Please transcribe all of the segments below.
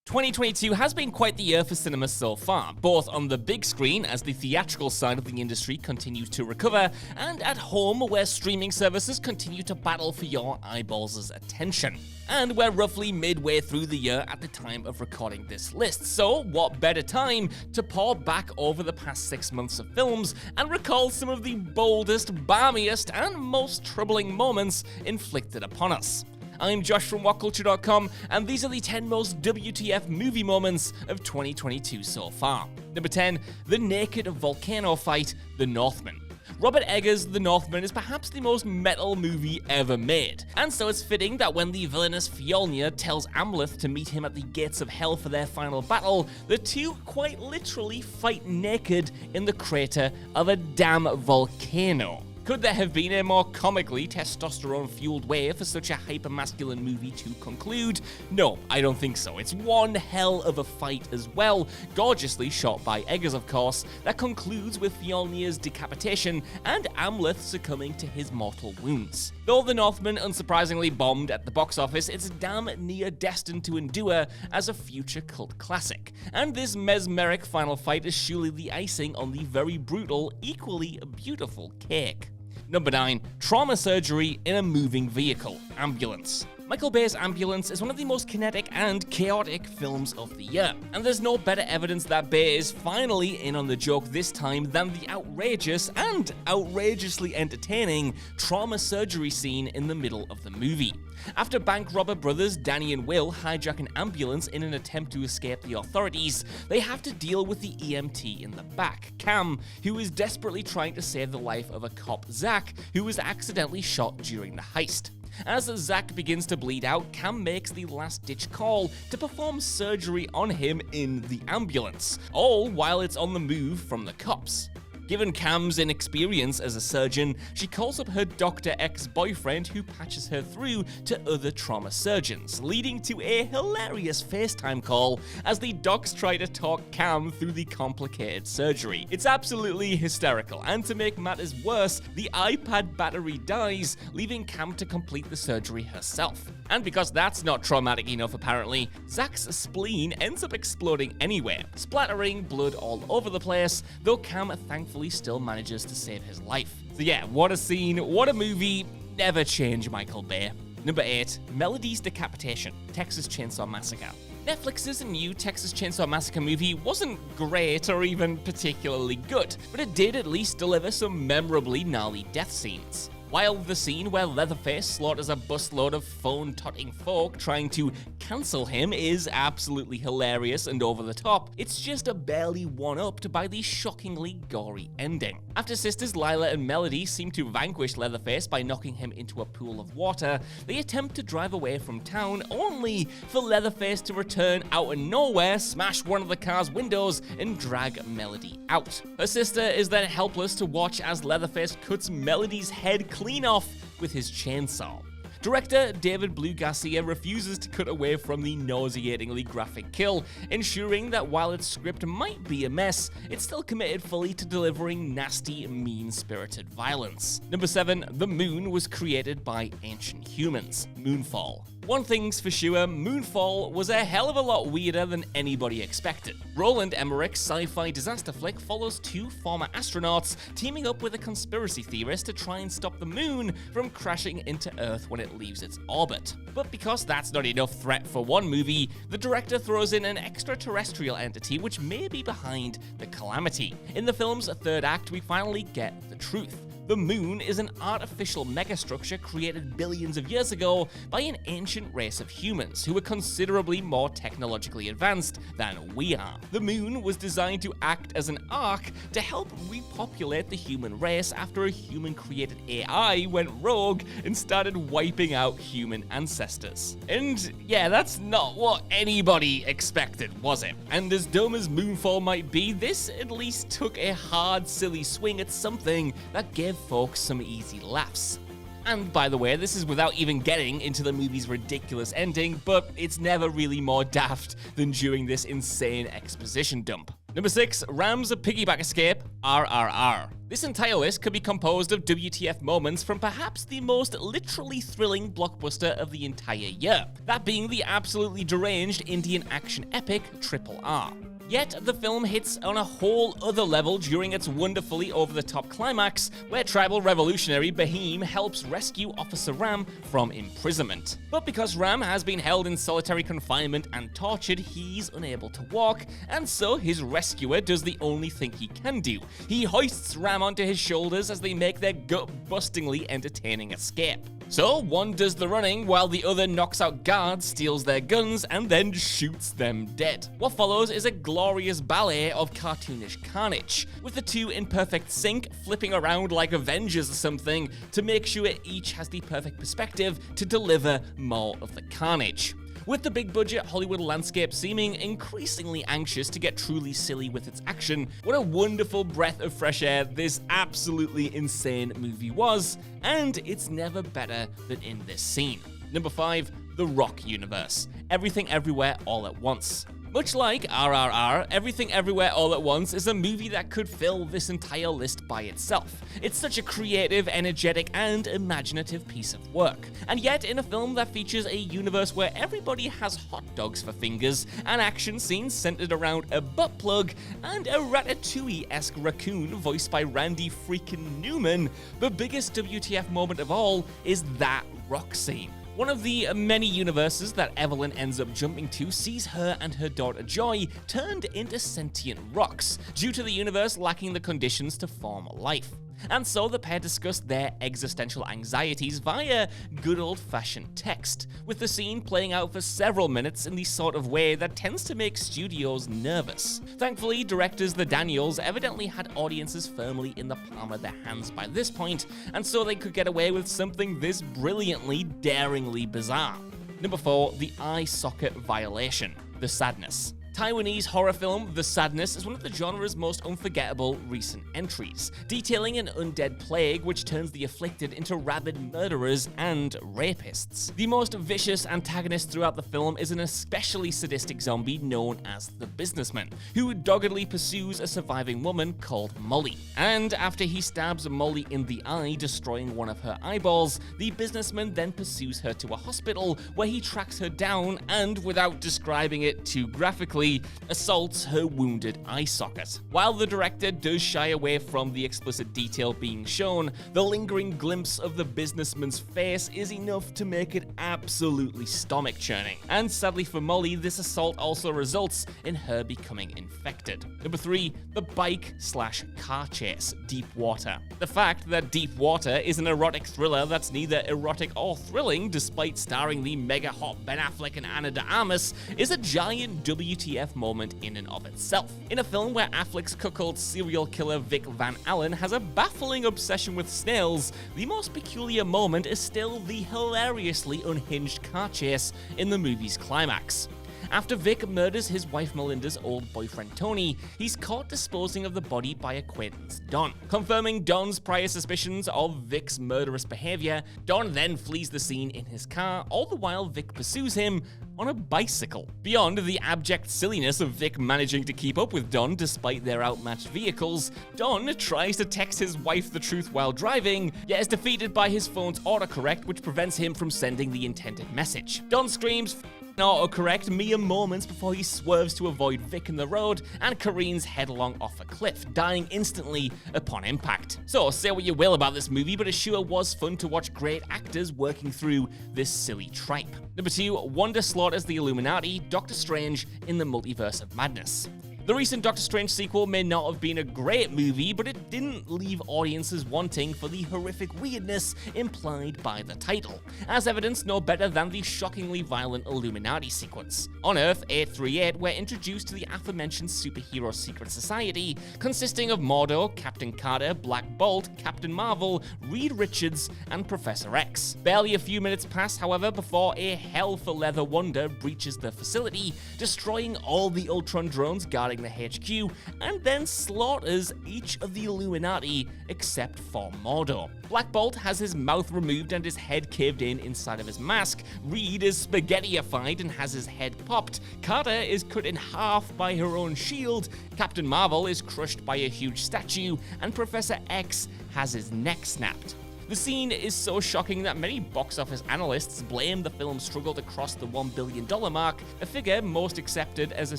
2022 has been quite the year for cinema so far, both on the big screen as the theatrical side of the industry continues to recover, and at home where streaming services continue to battle for your eyeballs' attention. And we're roughly midway through the year at the time of recording this list, so what better time to pour back over the past 6 months of films and recall some of the boldest, balmiest, and most troubling moments inflicted upon us. I'm Josh from WhatCulture.com, and these are the 10 most WTF movie moments of 2022 so far. Number 10, the naked volcano fight, The Northman. Robert Eggers' The Northman is perhaps the most metal movie ever made, and so it's fitting that when the villainous Fjolnir tells Amleth to meet him at the gates of hell for their final battle, the two quite literally fight naked in the crater of a damn volcano. Could there have been a more comically testosterone-fueled way for such a hyper-masculine movie to conclude? No, I don't think so. It's one hell of a fight as well, gorgeously shot by Eggers of course, that concludes with Fjolnir's decapitation and Amleth succumbing to his mortal wounds. Though The Northman unsurprisingly bombed at the box office, it's damn near destined to endure as a future cult classic. And this mesmeric final fight is surely the icing on the very brutal, equally beautiful cake. Number 9. Trauma surgery in a moving vehicle, Ambulance. Michael Bay's Ambulance is one of the most kinetic and chaotic films of the year, and there's no better evidence that Bay is finally in on the joke this time than the outrageous and outrageously entertaining trauma surgery scene in the middle of the movie. After bank robber brothers Danny and Will hijack an ambulance in an attempt to escape the authorities, they have to deal with the EMT in the back, Cam, who is desperately trying to save the life of a cop, Zach, who was accidentally shot during the heist. As Zach begins to bleed out, Cam makes the last-ditch call to perform surgery on him in the ambulance, all while it's on the move from the cops. Given Cam's inexperience as a surgeon, she calls up her doctor ex-boyfriend who patches her through to other trauma surgeons, leading to a hilarious FaceTime call as the docs try to talk Cam through the complicated surgery. It's absolutely hysterical, and to make matters worse, the iPad battery dies, leaving Cam to complete the surgery herself. And because that's not traumatic enough apparently, Zach's spleen ends up exploding anyway, splattering blood all over the place, though Cam thankfully still manages to save his life. So yeah, what a scene, what a movie, never change Michael Bay. Number 8, Melody's Decapitation, Texas Chainsaw Massacre. Netflix's new Texas Chainsaw Massacre movie wasn't great or even particularly good, but it did at least deliver some memorably gnarly death scenes. While the scene where Leatherface slaughters a busload of phone-totting folk trying to cancel him is absolutely hilarious and over the top, it's just barely one-upped by the shockingly gory ending. After sisters Lila and Melody seem to vanquish Leatherface by knocking him into a pool of water, they attempt to drive away from town only for Leatherface to return out of nowhere, smash one of the car's windows, and drag Melody out. Her sister is then helpless to watch as Leatherface cuts Melody's head clean off with his chainsaw. Director David Blue Garcia refuses to cut away from the nauseatingly graphic kill, ensuring that while its script might be a mess, it's still committed fully to delivering nasty, mean-spirited violence. Number 7, The Moon was created by ancient humans, Moonfall. One thing's for sure, Moonfall was a hell of a lot weirder than anybody expected. Roland Emmerich's sci-fi disaster flick follows two former astronauts teaming up with a conspiracy theorist to try and stop the moon from crashing into Earth when it leaves its orbit. But because that's not enough threat for one movie, the director throws in an extraterrestrial entity which may be behind the calamity. In the film's third act, we finally get the truth. The moon is an artificial megastructure created billions of years ago by an ancient race of humans who were considerably more technologically advanced than we are. The moon was designed to act as an ark to help repopulate the human race after a human-created AI went rogue and started wiping out human ancestors. And yeah, that's not what anybody expected, was it? And as dumb as Moonfall might be, this at least took a hard, silly swing at something that gave folks some easy laughs. And by the way, this is without even getting into the movie's ridiculous ending, but it's never really more daft than during this insane exposition dump. Number 6, Ram's piggyback escape, RRR. This entire list could be composed of WTF moments from perhaps the most literally thrilling blockbuster of the entire year, that being the absolutely deranged Indian action epic RRR. Yet, the film hits on a whole other level during its wonderfully over-the-top climax, where tribal revolutionary Bahim helps rescue Officer Ram from imprisonment. But because Ram has been held in solitary confinement and tortured, he's unable to walk, and so his rescuer does the only thing he can do. He hoists Ram onto his shoulders as they make their gut-bustingly entertaining escape. So, one does the running while the other knocks out guards, steals their guns, and then shoots them dead. What follows is a glorious ballet of cartoonish carnage, with the two in perfect sync, flipping around like Avengers or something to make sure each has the perfect perspective to deliver more of the carnage. With the big-budget Hollywood landscape seeming increasingly anxious to get truly silly with its action, what a wonderful breath of fresh air this absolutely insane movie was, and it's never better than in this scene. Number 5, The Rock Universe. Everything Everywhere All at Once. Much like RRR, Everything Everywhere All at Once is a movie that could fill this entire list by itself. It's such a creative, energetic, and imaginative piece of work. And yet, in a film that features a universe where everybody has hot dogs for fingers, and action scenes centered around a butt plug, and a Ratatouille-esque raccoon voiced by Randy freaking Newman, the biggest WTF moment of all is that rock scene. One of the many universes that Evelyn ends up jumping to sees her and her daughter Joy turned into sentient rocks, due to the universe lacking the conditions to form life. And so the pair discuss their existential anxieties via good old-fashioned text, with the scene playing out for several minutes in the sort of way that tends to make studios nervous. Thankfully, directors the Daniels evidently had audiences firmly in the palm of their hands by this point, and so they could get away with something this brilliantly, daringly bizarre. Number 4, The Eye Socket Violation, The Sadness. Taiwanese horror film The Sadness is one of the genre's most unforgettable recent entries, detailing an undead plague which turns the afflicted into rabid murderers and rapists. The most vicious antagonist throughout the film is an especially sadistic zombie known as the Businessman, who doggedly pursues a surviving woman called Molly. And after he stabs Molly in the eye, destroying one of her eyeballs, the Businessman then pursues her to a hospital where he tracks her down and, without describing it too graphically, assaults her wounded eye socket. While the director does shy away from the explicit detail being shown, the lingering glimpse of the businessman's face is enough to make it absolutely stomach-churning. And sadly for Molly, this assault also results in her becoming infected. Number 3, the bike/car chase, Deep Water. The fact that Deep Water is an erotic thriller that's neither erotic or thrilling, despite starring the mega hot Ben Affleck and Ana de Armas, is a giant WTF moment in and of itself. In a film where Affleck's cuckold serial killer Vic Van Allen has a baffling obsession with snails, the most peculiar moment is still the hilariously unhinged car chase in the movie's climax. After Vic murders his wife Melinda's old boyfriend Tony, he's caught disposing of the body by acquaintance Don. Confirming Don's prior suspicions of Vic's murderous behavior, Don then flees the scene in his car, all the while Vic pursues him on a bicycle. Beyond the abject silliness of Vic managing to keep up with Don despite their outmatched vehicles, Don tries to text his wife the truth while driving, yet is defeated by his phone's autocorrect, which prevents him from sending the intended message. Don screams autocorrect mere moments before he swerves to avoid Vic in the road and careens headlong off a cliff, dying instantly upon impact. So, say what you will about this movie, but it sure was fun to watch great actors working through this silly tripe. Number 2, Wanda slaughters the Illuminati, Doctor Strange in the Multiverse of Madness. The recent Doctor Strange sequel may not have been a great movie, but it didn't leave audiences wanting for the horrific weirdness implied by the title, as evidenced no better than the shockingly violent Illuminati sequence. On Earth 838, we're introduced to the aforementioned superhero secret society, consisting of Mordo, Captain Carter, Black Bolt, Captain Marvel, Reed Richards, and Professor X. Barely a few minutes pass, however, before a hell-for-leather Wanda breaches the facility, destroying all the Ultron drones guarding inside the HQ and then slaughters each of the Illuminati except for Mordo. Black Bolt has his mouth removed and his head caved in inside of his mask. Reed is spaghettiified and has his head popped. Carter is cut in half by her own shield. Captain Marvel is crushed by a huge statue, and Professor X has his neck snapped. The scene is so shocking that many box office analysts blame the film's struggle to cross the $1 billion mark, a figure most accepted as a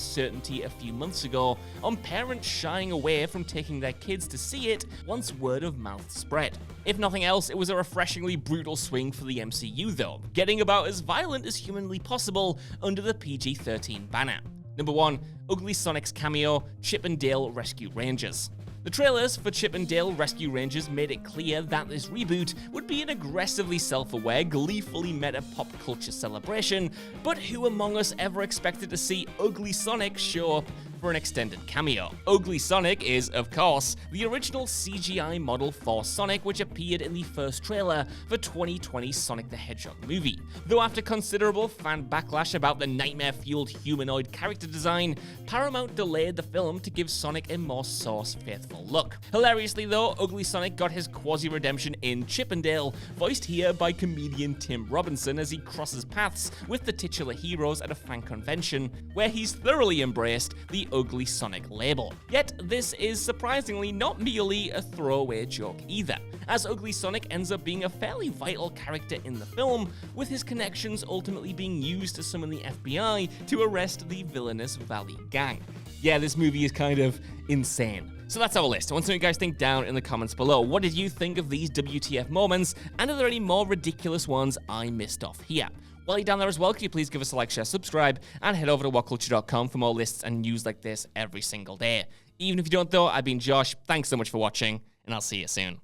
certainty a few months ago, on parents shying away from taking their kids to see it once word of mouth spread. If nothing else, it was a refreshingly brutal swing for the MCU though, getting about as violent as humanly possible under the PG-13 banner. Number 1. Ugly Sonic's cameo, Chip and Dale Rescue Rangers. The trailers for Chip and Dale Rescue Rangers made it clear that this reboot would be an aggressively self-aware, gleefully meta pop culture celebration, but who among us ever expected to see Ugly Sonic show up for an extended cameo? Ugly Sonic is, of course, the original CGI model for Sonic, which appeared in the first trailer for 2020's Sonic the Hedgehog movie. Though after considerable fan backlash about the nightmare-fueled humanoid character design, Paramount delayed the film to give Sonic a more Source-faithful look. Hilariously though, Ugly Sonic got his quasi-redemption in Chip and Dale, voiced here by comedian Tim Robinson as he crosses paths with the titular heroes at a fan convention, where he's thoroughly embraced the Ugly Sonic label. Yet this is surprisingly not merely a throwaway joke either, as Ugly Sonic ends up being a fairly vital character in the film, with his connections ultimately being used to summon the FBI to arrest the villainous Valley Gang. Yeah, this movie is kind of insane. So that's our list. I want to know what you guys think down in the comments below. What did you think of these WTF moments, and are there any more ridiculous ones I missed off here? While you're down there as well, could you please give us a like, share, subscribe, and head over to whatculture.com for more lists and news like this every single day. Even if you don't though, I've been Josh, thanks so much for watching, and I'll see you soon.